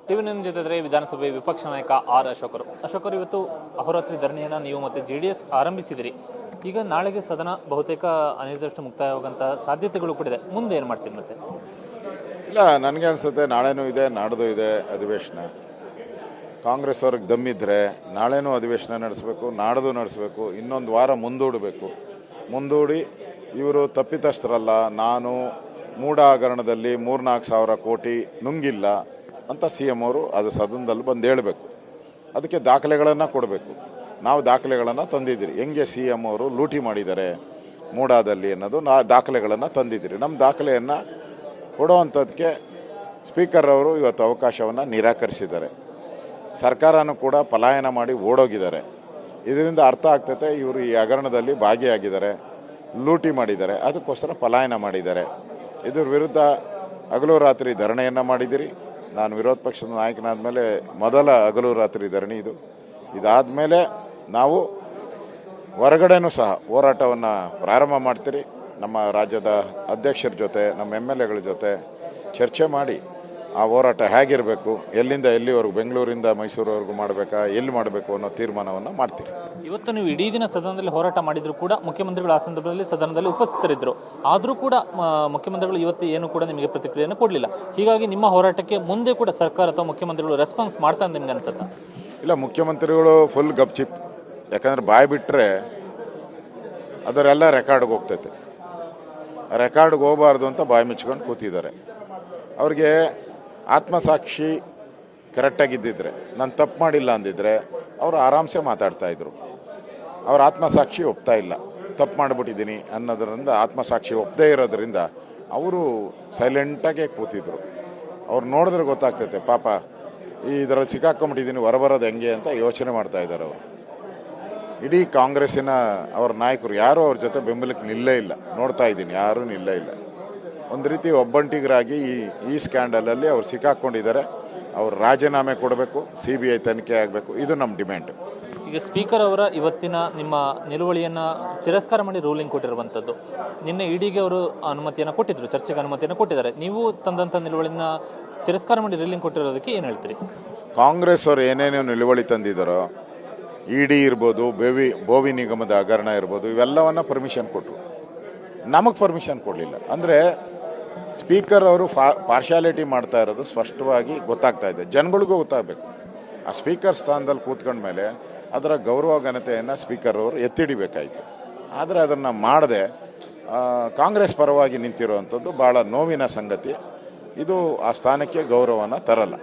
TV nine ಜೊತೆ ವಿಧಾನಸಭೆ ವಿಪಕ್ಷ ನಾಯಕ ಆರ್ ಅಶೋಕರು ಇವತ್ತು ಅಹೋರಾತ್ರಿ ಧರಣಿಯನ್ನು ನೀವು ಮತ್ತೆ JDS ಆರಂಭಿಸಿದಿರಿ. ಈಗ ನಾಳೆಗೆ ಸದನ ಬಹುತೇಕ ಅನಿರ್ದಿಷ್ಟ ಮುಕ್ತಾಯವಾಗಂತ ಸಾಧ್ಯತೆಗಳು ಕೂಡ ಇದೆ. ಮುಂದೆ ಏನು ಮಾಡ್ತೀರಿ ಮತ್ತೆ? ಇಲ್ಲ, ನನಗೆ ಅನಿಸುತ್ತೆ ನಾಳೆನೂ ಇದೆ, ನಾಡ್ದು ಇದೆ ಅಧಿವೇಶನ. ಕಾಂಗ್ರೆಸ್ ಅವ್ರಿಗೆ ದಮ್ಮಿದ್ರೆ ನಾಳೆನೂ ಅಧಿವೇಶನ ನಡೆಸಬೇಕು, ನಾಡ್ದು ನಡೆಸಬೇಕು, ಇನ್ನೊಂದು ವಾರ ಮುಂದೂಡಿ ಇವರು ತಪ್ಪಿತಸ್ಥರಲ್ಲ, ನಾನು ಮೂಢ ಹಗರಣದಲ್ಲಿ 3-4 ಸಾವಿರ ಕೋಟಿ ನುಂಗಿಲ್ಲ ಅಂತ CM ಅವರು ಅದು ಸದನದಲ್ಲಿ ಬಂದು ಹೇಳಬೇಕು. ಅದಕ್ಕೆ ದಾಖಲೆಗಳನ್ನು ಕೊಡಬೇಕು. ನಾವು ದಾಖಲೆಗಳನ್ನು ತಂದಿದ್ದೀರಿ. ಹೆಂಗೆ CM ಅವರು ಲೂಟಿ ಮಾಡಿದ್ದಾರೆ ಮೂಡಾದಲ್ಲಿ ಅನ್ನೋದು ದಾಖಲೆಗಳನ್ನು ತಂದಿದ್ದೀರಿ. ನಮ್ಮ ದಾಖಲೆಯನ್ನು ಕೊಡುವಂಥದ್ದಕ್ಕೆ ಸ್ಪೀಕರ್ ಅವರು ಇವತ್ತು ಅವಕಾಶವನ್ನು ನಿರಾಕರಿಸಿದ್ದಾರೆ. ಸರ್ಕಾರನೂ ಕೂಡ ಪಲಾಯನ ಮಾಡಿ ಓಡೋಗಿದ್ದಾರೆ. ಇದರಿಂದ ಅರ್ಥ ಆಗ್ತೈತೆ ಇವರು ಈ ಹಗರಣದಲ್ಲಿ ಭಾಗಿಯಾಗಿದ್ದಾರೆ, ಲೂಟಿ ಮಾಡಿದ್ದಾರೆ, ಅದಕ್ಕೋಸ್ಕರ ಪಲಾಯನ ಮಾಡಿದ್ದಾರೆ. ಇದ್ರ ವಿರುದ್ಧ ಹಗಲು ರಾತ್ರಿ ಧರಣಿಯನ್ನು ಮಾಡಿದ್ದೀರಿ. ನಾನು ವಿರೋಧ ಪಕ್ಷದ ನಾಯಕನಾದ ಮೇಲೆ ಮೊದಲ ಹಗಲು ರಾತ್ರಿ ಧರಣಿ ಇದು. ಇದಾದಮೇಲೆ ನಾವು ಹೊರಗಡೆನೂ ಸಹ ಹೋರಾಟವನ್ನು ಪ್ರಾರಂಭ ಮಾಡ್ತೀರಿ. ನಮ್ಮ ರಾಜ್ಯದ ಅಧ್ಯಕ್ಷರ ಜೊತೆ, ನಮ್ಮ MLAಗಳ ಜೊತೆ ಚರ್ಚೆ ಮಾಡಿ ಆ ಹೋರಾಟ ಹೇಗಿರಬೇಕು, ಎಲ್ಲಿಂದ ಎಲ್ಲಿವರೆಗೂ, ಬೆಂಗಳೂರಿಂದ ಮೈಸೂರುವರೆಗೂ ಮಾಡಬೇಕಾ, ಎಲ್ಲಿ ಮಾಡಬೇಕು ಅನ್ನೋ ತೀರ್ಮಾನವನ್ನು ಮಾಡ್ತೀರಿ. ಇವತ್ತು ನೀವು ಇಡೀ ದಿನ ಸದನದಲ್ಲಿ ಹೋರಾಟ ಮಾಡಿದ್ರು ಕೂಡ ಮುಖ್ಯಮಂತ್ರಿಗಳು ಆ ಸಂದರ್ಭದಲ್ಲಿ ಸದನದಲ್ಲಿ ಉಪಸ್ಥಿತರಿದ್ದರು. ಆದರೂ ಕೂಡ ಮುಖ್ಯಮಂತ್ರಿಗಳು ಇವತ್ತು ಏನು ಕೂಡ ನಿಮಗೆ ಪ್ರತಿಕ್ರಿಯೆಯನ್ನು ಕೊಡಲಿಲ್ಲ. ಹೀಗಾಗಿ ನಿಮ್ಮ ಹೋರಾಟಕ್ಕೆ ಮುಂದೆ ಕೂಡ ಸರ್ಕಾರ ಅಥವಾ ಮುಖ್ಯಮಂತ್ರಿಗಳು ರೆಸ್ಪಾನ್ಸ್ ಮಾಡ್ತಾರೆ ನಿಮ್ಗೆ ಅನ್ಸುತ್ತಾ? ಇಲ್ಲ, ಮುಖ್ಯಮಂತ್ರಿಗಳು ಫುಲ್ ಗಪ್ಚಿಪ್. ಯಾಕಂದರೆ ಬಾಯಿ ಬಿಟ್ಟರೆ ಅದರೆಲ್ಲ ರೆಕಾರ್ಡ್ಗೆ ಹೋಗ್ತೈತೆ. ರೆಕಾರ್ಡ್ಗೆ ಹೋಗಬಾರ್ದು ಅಂತ ಬಾಯಿ ಮುಚ್ಕೊಂಡು ಕೂತಿದ್ದಾರೆ. ಅವ್ರಿಗೆ ಆತ್ಮಸಾಕ್ಷಿ ಕರೆಕ್ಟಾಗಿದ್ದಿದ್ರೆ, ನಾನು ತಪ್ಪು ಮಾಡಿಲ್ಲ ಅಂದಿದ್ರೆ ಅವರು ಆರಾಮ್ಸೆ ಮಾತಾಡ್ತಾಯಿದ್ರು. ಅವ್ರ ಆತ್ಮಸಾಕ್ಷಿ ಒಪ್ತಾ ಇಲ್ಲ, ತಪ್ಪು ಮಾಡಿಬಿಟ್ಟಿದ್ದೀನಿ ಅನ್ನೋದರಿಂದ ಆತ್ಮಸಾಕ್ಷಿ ಒಪ್ಪದೇ ಇರೋದ್ರಿಂದ ಅವರು ಸೈಲೆಂಟಾಗೆ ಕೂತಿದ್ರು. ಅವ್ರು ನೋಡಿದ್ರೆ ಗೊತ್ತಾಗ್ತೈತೆ ಪಾಪ ಇದರಲ್ಲಿ ಸಿಕ್ಕಾಕೊಂಬಿಟ್ಟಿದ್ದೀನಿ, ಹೊರಬರೋದು ಹೆಂಗೆ ಅಂತ ಯೋಚನೆ ಮಾಡ್ತಾ ಇದ್ದಾರೆ ಅವರು. ಇಡೀ ಕಾಂಗ್ರೆಸ್ಸಿನ ಅವ್ರ ನಾಯಕರು ಯಾರೂ ಅವ್ರ ಜೊತೆ ಬೆಂಬಲಕ್ಕೆ ನಿಲ್ಲೇ ಇಲ್ಲ. ನೋಡ್ತಾ ಇದ್ದೀನಿ, ಯಾರೂ ನಿಲ್ಲೇ ಇಲ್ಲ. ಒಂದು ರೀತಿ ಒಬ್ಬಂಟಿಗರಾಗಿ ಈ ಸ್ಕ್ಯಾಂಡಲಲ್ಲಿ ಅವ್ರು ಸಿಕ್ಕಾಕ್ಕೊಂಡಿದ್ದಾರೆ. ಅವ್ರು ರಾಜೀನಾಮೆ ಕೊಡಬೇಕು, CBI ತನಿಖೆ ಆಗಬೇಕು, ಇದು ನಮ್ಮ ಡಿಮ್ಯಾಂಡ್. ಈಗ ಸ್ಪೀಕರ್ ಅವರ ಇವತ್ತಿನ ನಿಮ್ಮ ನಿಲುವಳಿಯನ್ನು ತಿರಸ್ಕಾರ ಮಾಡಿ ರೂಲಿಂಗ್ ಕೊಟ್ಟಿರುವಂಥದ್ದು. ನಿನ್ನೆ EDಗೆ ಅವರು ಅನುಮತಿಯನ್ನು ಕೊಟ್ಟಿದ್ದರು, ಚರ್ಚೆಗೆ ಅನುಮತಿಯನ್ನು ಕೊಟ್ಟಿದ್ದಾರೆ. ನೀವು ತಂದಂಥ ನಿಲುವಳಿನ ತಿರಸ್ಕಾರ ಮಾಡಿ ರೂಲಿಂಗ್ ಕೊಟ್ಟಿರೋದಕ್ಕೆ ಏನು ಹೇಳ್ತೀರಿ? ಕಾಂಗ್ರೆಸ್ ಅವರು ಏನೇನು ನಿಲುವಳಿ ತಂದಿದ್ದಾರೋ, ED ಇರ್ಬೋದು, ಬೋವಿ ನಿಗಮದ ಹಗರಣ ಇರ್ಬೋದು, ಇವೆಲ್ಲವನ್ನು ಪರ್ಮಿಷನ್ ಕೊಟ್ಟರು. ನಮಗೆ ಪರ್ಮಿಷನ್ ಕೊಡಲಿಲ್ಲ. ಅಂದರೆ ಸ್ಪೀಕರ್ ಅವರು ಪಾರ್ಶಾಲಿಟಿ ಮಾಡ್ತಾ ಇರೋದು ಸ್ಪಷ್ಟವಾಗಿ ಗೊತ್ತಾಗ್ತಾ ಇದೆ, ಜನಗಳಿಗೂ ಗೊತ್ತಾಗಬೇಕು. ಆ ಸ್ಪೀಕರ್ ಸ್ಥಾನದಲ್ಲಿ ಕೂತ್ಕೊಂಡ್ಮೇಲೆ ಅದರ ಗೌರವ ಘನತೆಯನ್ನು ಸ್ಪೀಕರ್ ಅವರು ಎತ್ತಿಡಿಬೇಕಾಯಿತು. ಆದರೆ ಅದನ್ನು ಮಾಡದೆ ಕಾಂಗ್ರೆಸ್ ಪರವಾಗಿ ನಿಂತಿರುವಂಥದ್ದು ಭಾಳ ನೋವಿನ ಸಂಗತಿ. ಇದು ಆ ಸ್ಥಾನಕ್ಕೆ ಗೌರವನ ತರಲ್ಲ.